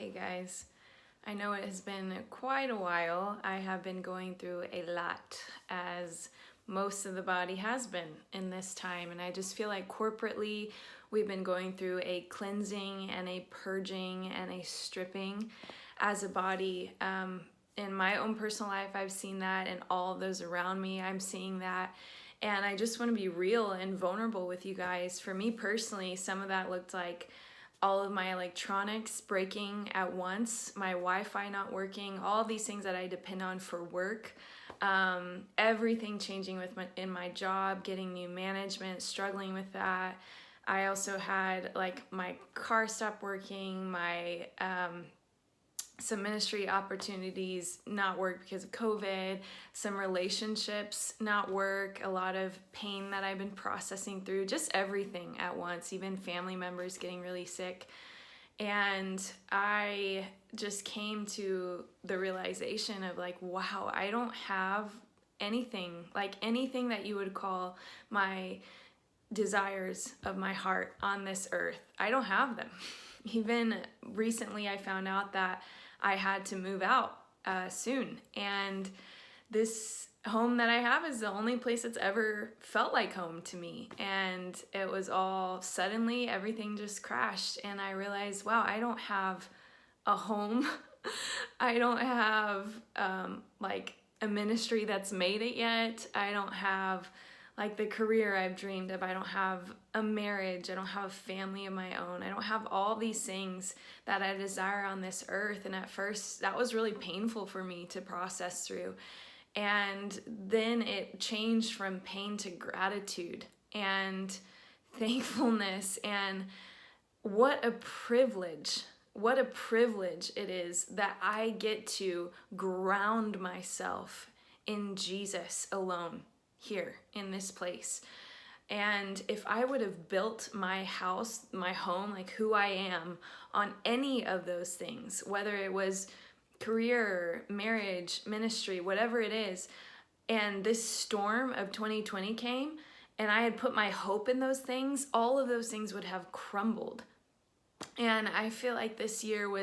Hey guys, I know it has been quite a while. I have been going through a lot, as most of the body has been in this time, and I just feel like corporately we've been going through a cleansing and a purging and a stripping as a body. In my own personal life, I've seen that, and all of those around me, I'm seeing that. And I just want to be real and vulnerable with you guys. For me personally, some of that looked like all of my electronics breaking at once, my Wi-Fi not working, all of these things that I depend on for work, everything changing in my job, getting new management, struggling with that. I also had like my car stopped working, my some ministry opportunities not work because of COVID, some relationships not work, a lot of pain that I've been processing through, just everything at once, even family members getting really sick. And I just came to the realization of like, wow, I don't have anything, like anything that you would call my desires of my heart on this earth. I don't have them. Even recently, I found out that I had to move out soon. And this home that I have is the only place that's ever felt like home to me. And it was all suddenly, everything just crashed. And I realized, wow, I don't have a home. I don't have like a ministry that's made it yet. I don't have like the career I've dreamed of. I don't have a marriage. I don't have a family of my own. I don't have all these things that I desire on this earth. And at first, that was really painful for me to process through. And then it changed from pain to gratitude and thankfulness. And what a privilege it is that I get to ground myself in Jesus alone here in this place. And if I would have built my house, my home, like who I am on any of those things, whether it was career, marriage, ministry, whatever it is, and this storm of 2020 came and I had put my hope in those things, all of those things would have crumbled. And I feel like this year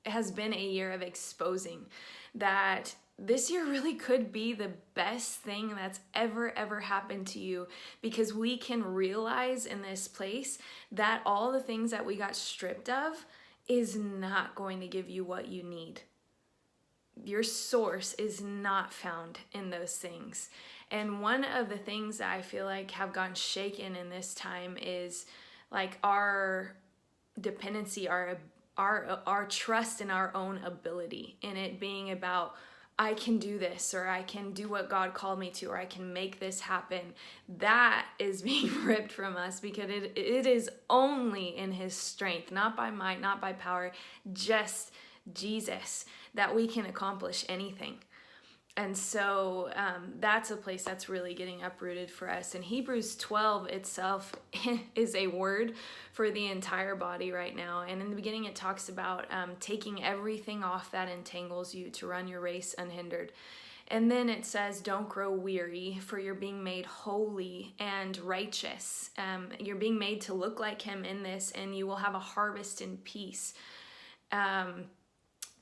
has been a year of exposing that this year really could be the best thing that's ever happened to you, because we can realize in this place that all the things that we got stripped of is not going to give you what you need. Your source is not found in those things. And one of the things that I feel like have gotten shaken in this time is like our dependency, our trust in our own ability, in it being about, I can do this, or I can do what God called me to, or I can make this happen. That is being ripped from us, because it is only in His strength, not by might, not by power, just Jesus, that we can accomplish anything. And so that's a place that's really getting uprooted for us. And Hebrews 12 itself is a word for the entire body right now. And in the beginning, it talks about taking everything off that entangles you to run your race unhindered. And then it says, don't grow weary, for you're being made holy and righteous. You're being made to look like Him in this, and you will have a harvest in peace.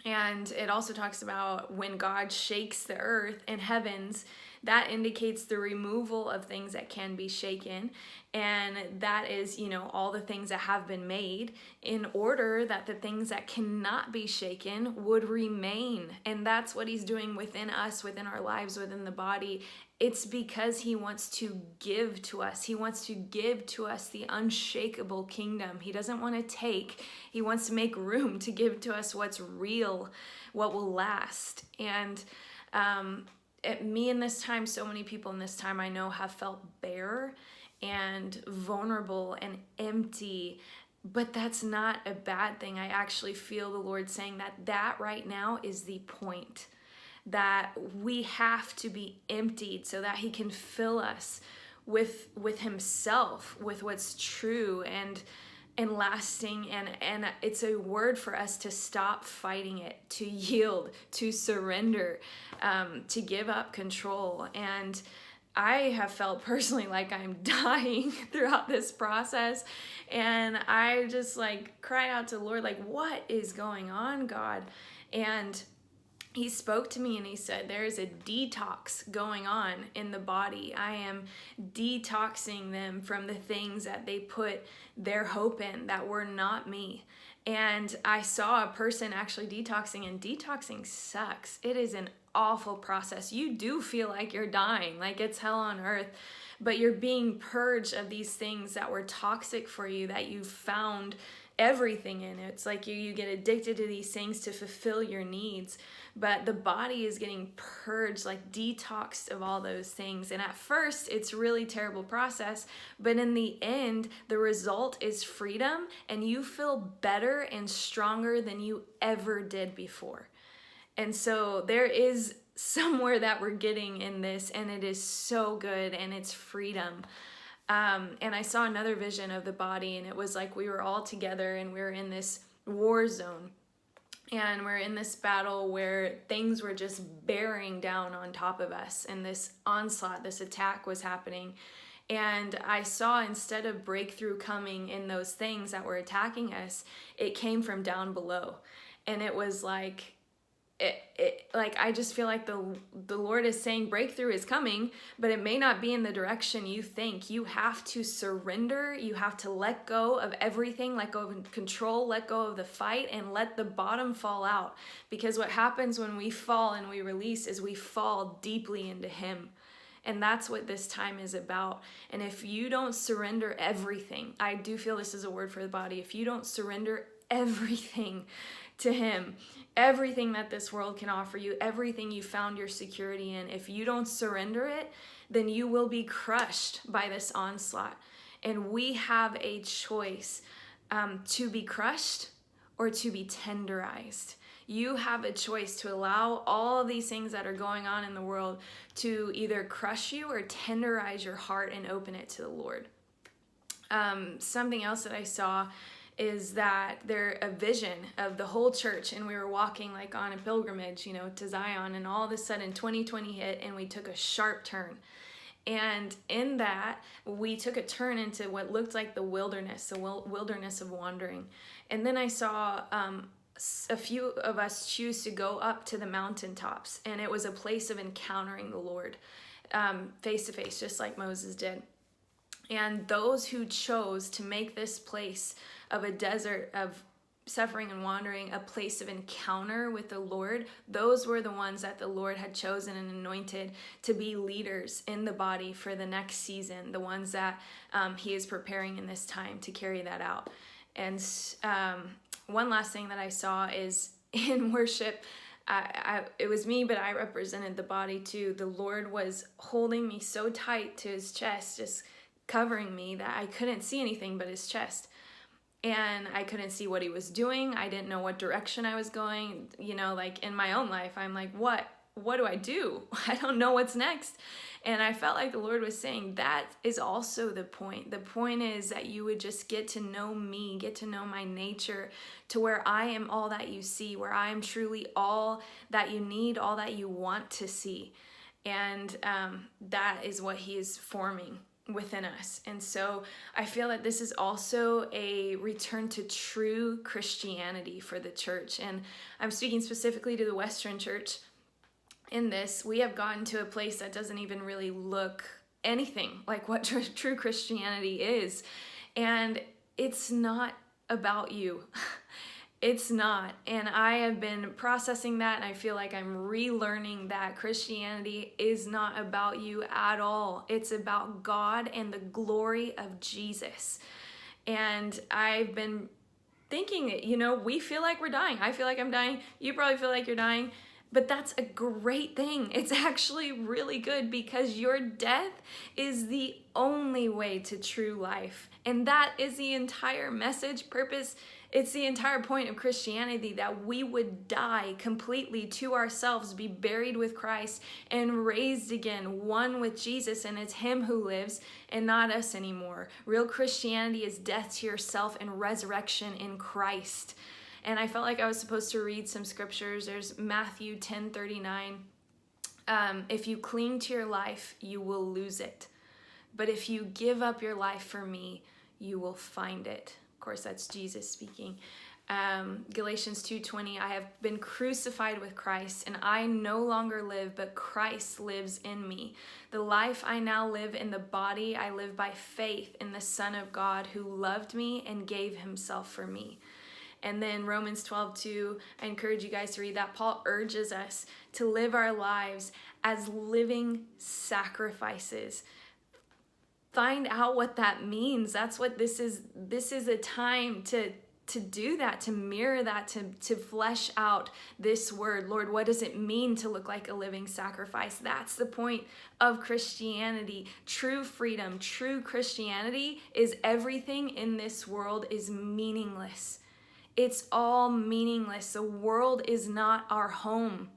And it also talks about when God shakes the earth and heavens, that indicates the removal of things that can be shaken. And that is, all the things that have been made, in order that the things that cannot be shaken would remain. And that's what He's doing within us, within our lives, within the body. It's because He wants to give to us. He wants to give to us the unshakable kingdom. He doesn't want to take. He wants to make room to give to us what's real, what will last. And me in this time, so many people in this time I know have felt bare and vulnerable and empty. But that's not a bad thing. I actually feel the Lord saying that right now is the point. That we have to be emptied so that He can fill us with Himself, with what's true and lasting. And it's a word for us to stop fighting it, to yield, to surrender, to give up control. And I have felt personally like I'm dying throughout this process. And I just like cried out to the Lord, like, what is going on, God? And he spoke to me and he said, there is a detox going on in the body. I am detoxing them from the things that they put their hope in that were not me. And I saw a person actually detoxing, and detoxing sucks. It is an awful process. You do feel like you're dying, like it's hell on earth, but you're being purged of these things that were toxic for you, that you found everything in. It's like you get addicted to these things to fulfill your needs, but the body is getting purged, like detoxed of all those things. And at first it's really terrible process, but in the end the result is freedom, and you feel better and stronger than you ever did before. And so there is somewhere that we're getting in this, and it is so good, and it's freedom. And I saw another vision of the body, and it was like we were all together and we were in this war zone, and we're in this battle where things were just bearing down on top of us, and this onslaught, this attack was happening. And I saw, instead of breakthrough coming in those things that were attacking us, it came from down below. And it was like, like I just feel like the Lord is saying breakthrough is coming, but it may not be in the direction you think. You have to surrender. You have to let go of everything, let go of control, let go of the fight, and let the bottom fall out. Because what happens when we fall and we release is we fall deeply into Him. And that's what this time is about. And if you don't surrender everything, I do feel this is a word for the body. If you don't surrender everything to Him, everything that this world can offer you, everything you found your security in, if you don't surrender it, then you will be crushed by this onslaught. And we have a choice to be crushed or to be tenderized. You have a choice to allow all of these things that are going on in the world to either crush you or tenderize your heart and open it to the Lord. Something else that I saw is that there a vision of the whole church, and we were walking like on a pilgrimage, to Zion, and all of a sudden 2020 hit and we took a sharp turn. And in that, we took a turn into what looked like the wilderness of wandering. And then I saw a few of us choose to go up to the mountaintops, and it was a place of encountering the Lord face to face, just like Moses did. And those who chose to make this place of a desert of suffering and wandering a place of encounter with the Lord, those were the ones that the Lord had chosen and anointed to be leaders in the body for the next season, the ones that He is preparing in this time to carry that out. And one last thing that I saw is in worship, it was me, but I represented the body too. The Lord was holding me so tight to His chest, just covering me, that I couldn't see anything but His chest. And I couldn't see what He was doing. I didn't know what direction I was going. Like in my own life, I'm like, what do I do? I don't know what's next. And I felt like the Lord was saying that is also the point. The point is that you would just get to know me, get to know my nature, to where I am all that you see, where I am truly all that you need, all that you want to see. And that is what He is forming within us. And so I feel that this is also a return to true Christianity for the church. And I'm speaking specifically to the Western church. In this, we have gotten to a place that doesn't even really look anything like what true Christianity is. And it's not about you. It's not. And I have been processing that, and I feel like I'm relearning that Christianity is not about you at all. It's about God and the glory of Jesus. And I've been thinking, we feel like we're dying. I feel like I'm dying. You probably feel like you're dying. But that's a great thing. It's actually really good, because your death is the only way to true life. And that is the entire message, purpose. It's the entire point of Christianity, that we would die completely to ourselves, be buried with Christ, and raised again, one with Jesus. And it's Him who lives and not us anymore. Real Christianity is death to yourself and resurrection in Christ. And I felt like I was supposed to read some scriptures. There's Matthew 10:39. If you cling to your life, you will lose it. But if you give up your life for me, you will find it. Of course, that's Jesus speaking. Galatians 2:20, I have been crucified with Christ, and I no longer live, but Christ lives in me. The life I now live in the body, I live by faith in the Son of God who loved me and gave himself for me. And then Romans 12:2, I encourage you guys to read that. Paul urges us to live our lives as living sacrifices. Find out what that means. That's what this is. This is a time to do that, to mirror that, to flesh out this word. Lord, what does it mean to look like a living sacrifice? That's the point of Christianity. True freedom, true Christianity is everything in this world is meaningless. It's all meaningless. The world is not our home.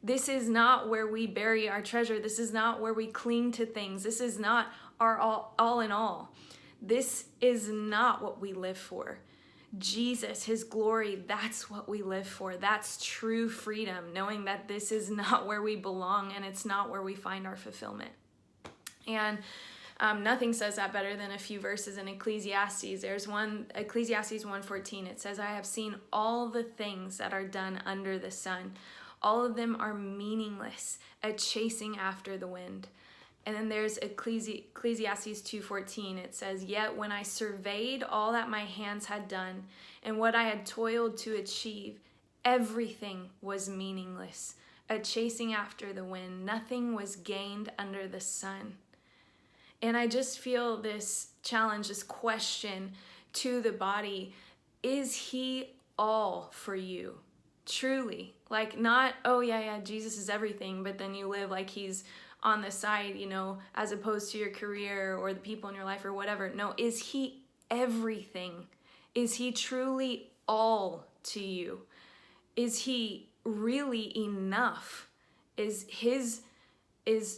This is not where we bury our treasure. This is not where we cling to things. This is not our all in all. This is not what we live for. Jesus, his glory, that's what we live for. That's true freedom, knowing that this is not where we belong and it's not where we find our fulfillment. And nothing says that better than a few verses in Ecclesiastes. There's one, Ecclesiastes 1:14. It says, I have seen all the things that are done under the sun. All of them are meaningless, a chasing after the wind. And then there's Ecclesiastes 2:14. It says, yet when I surveyed all that my hands had done and what I had toiled to achieve, everything was meaningless, a chasing after the wind. Nothing was gained under the sun. And I just feel this challenge, this question to the body, is he all for you? Truly. Like not, oh yeah, Jesus is everything, but then you live like he's on the side, as opposed to your career or the people in your life or whatever. No, is he everything? Is he truly all to you? Is he really enough? Is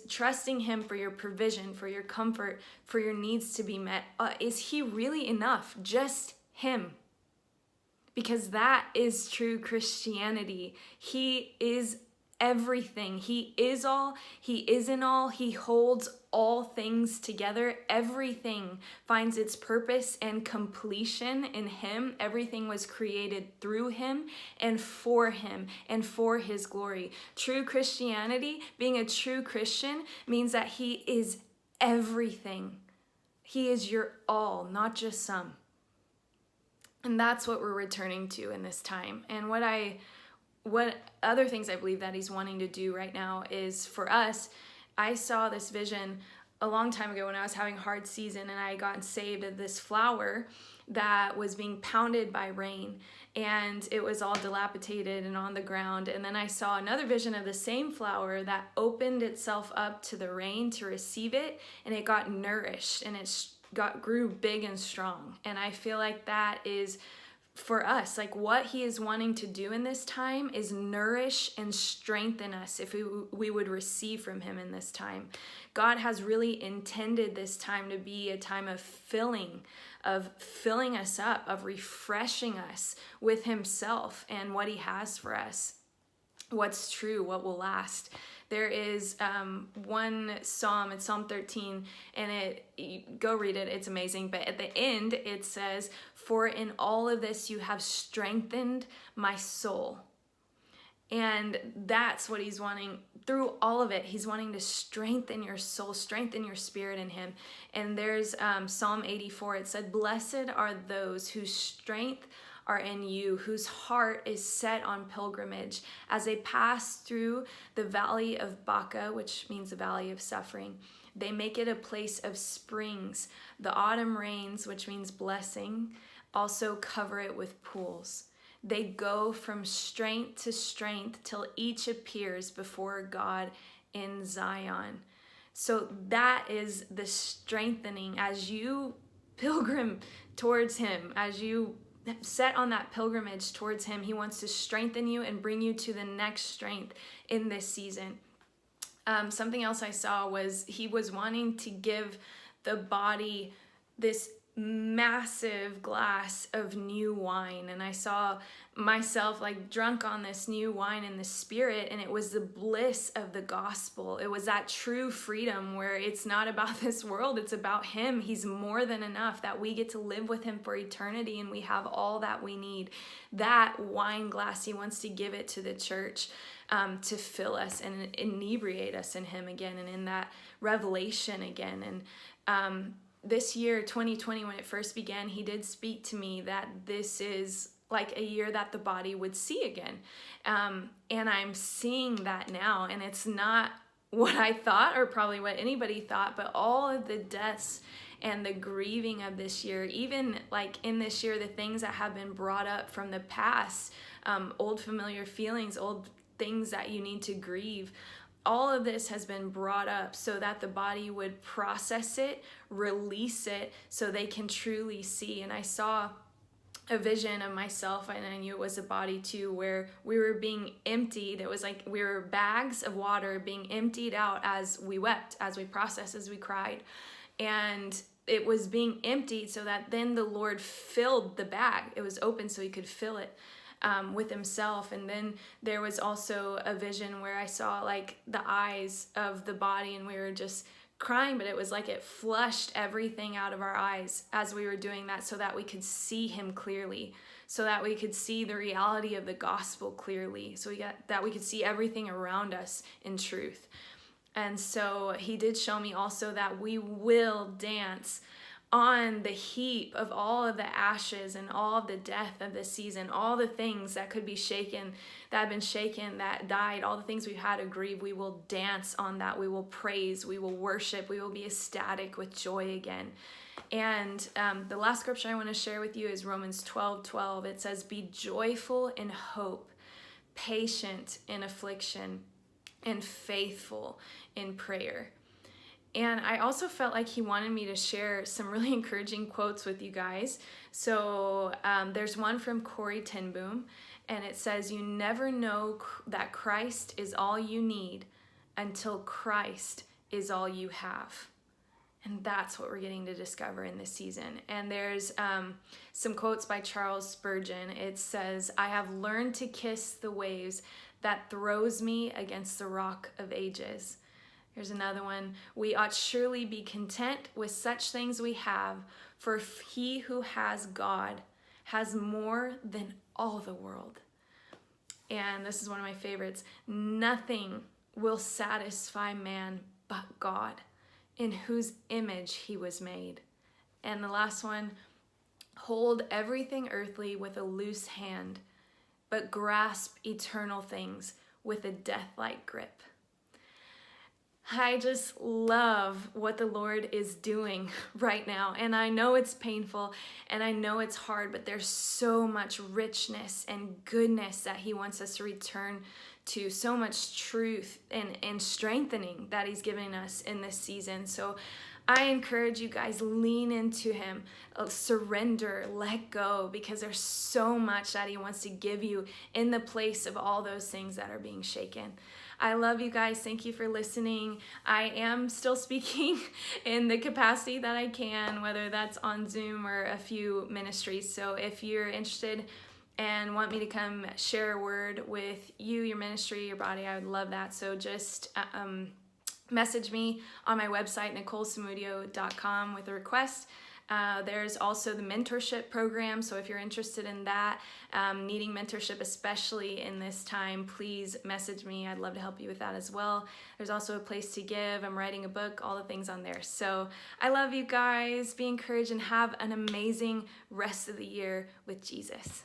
trusting him for your provision, for your comfort, for your needs to be met? Is he really enough? Just him. Because that is true Christianity. He is everything. He is all. He is in all. He holds all things together. Everything finds its purpose and completion in him. Everything was created through him and for his glory. True Christianity, being a true Christian, means that he is everything. He is your all, not just some. And that's what we're returning to in this time. And what other things I believe that he's wanting to do right now is for us. I saw this vision a long time ago when I was having hard season and I had gotten saved of this flower that was being pounded by rain and it was all dilapidated and on the ground. And then I saw another vision of the same flower that opened itself up to the rain to receive it, and it got nourished and it grew big and strong. And I feel like that is for us, like what he is wanting to do in this time is nourish and strengthen us if we would receive from him in this time. God has really intended this time to be a time of filling us up, of refreshing us with himself and what he has for us, what's true, what will last. There is one psalm, it's Psalm 13, and go read it, it's amazing. But at the end, it says, for in all of this you have strengthened my soul. And that's what he's wanting through all of it. He's wanting to strengthen your soul, strengthen your spirit in him. And there's Psalm 84, it said, blessed are those whose strength are in you, whose heart is set on pilgrimage as they pass through the valley of Baca, which means the valley of suffering. They make it a place of springs. The autumn rains, which means blessing, also cover it with pools. They go from strength to strength till each appears before God in Zion. So that is the strengthening as you pilgrim towards him, as you set on that pilgrimage towards him. He wants to strengthen you and bring you to the next strength in this season. Something else I saw was he was wanting to give the body this massive glass of new wine, and I saw myself like drunk on this new wine in the spirit, and it was the bliss of the gospel. It was that true freedom where it's not about this world, it's about him. He's more than enough, that we get to live with him for eternity, and we have all that we need. That wine glass, he wants to give it to the church, to fill us and inebriate us in him again, and in that revelation again. And this year, 2020, when it first began, he did speak to me that this is like a year that the body would see again. And I'm seeing that now, and it's not what I thought or probably what anybody thought, but all of the deaths and the grieving of this year, even like in this year, the things that have been brought up from the past, old familiar feelings, old things that you need to grieve, all of this has been brought up so that the body would process it, release it, so they can truly see. And I saw a vision of myself, and I knew it was a body too, where we were being emptied. It was like we were bags of water being emptied out as we wept, as we processed, as we cried. And it was being emptied so that then the Lord filled the bag. It was open so he could fill it with himself. And then there was also a vision where I saw like the eyes of the body, and we were just crying, but it was like it flushed everything out of our eyes as we were doing that, so that we could see him clearly, so that we could see the reality of the gospel clearly, so that we could see everything around us in truth. And so he did show me also that we will dance on the heap of all of the ashes and all of the death of the season, all the things that could be shaken, that have been shaken, that died, all the things we've had to grieve. We will dance on that. We will praise, we will worship, we will be ecstatic with joy again. And the last scripture I want to share with you is Romans 12:12. It says, "Be joyful in hope, patient in affliction, and faithful in prayer." And I also felt like he wanted me to share some really encouraging quotes with you guys. So there's one from Corrie ten Boom, and it says, "You never know that Christ is all you need until Christ is all you have." And that's what we're getting to discover in this season. And there's some quotes by Charles Spurgeon. It says, "I have learned to kiss the waves that throws me against the rock of ages." Here's another one. "We ought surely be content with such things we have, for he who has God has more than all the world." And this is one of my favorites. "Nothing will satisfy man but God, in whose image he was made." And the last one, "Hold everything earthly with a loose hand, but grasp eternal things with a death-like grip." I just love what the Lord is doing right now. And I know it's painful and I know it's hard, but there's so much richness and goodness that he wants us to return to, so much truth and strengthening that he's giving us in this season. So I encourage you guys, lean into him, surrender, let go, because there's so much that he wants to give you in the place of all those things that are being shaken. I love you guys. Thank you for listening. I am still speaking in the capacity that I can, whether that's on Zoom or a few ministries. So if you're interested and want me to come share a word with you, your ministry, your body, I would love that. So just message me on my website, NicoleSamudio.com, with a request. There's also the mentorship program, so if you're interested in that, needing mentorship, especially in this time, please message me. I'd love to help you with that as well. There's also a place to give. I'm writing a book, all the things on there. So I love you guys. Be encouraged and have an amazing rest of the year with Jesus.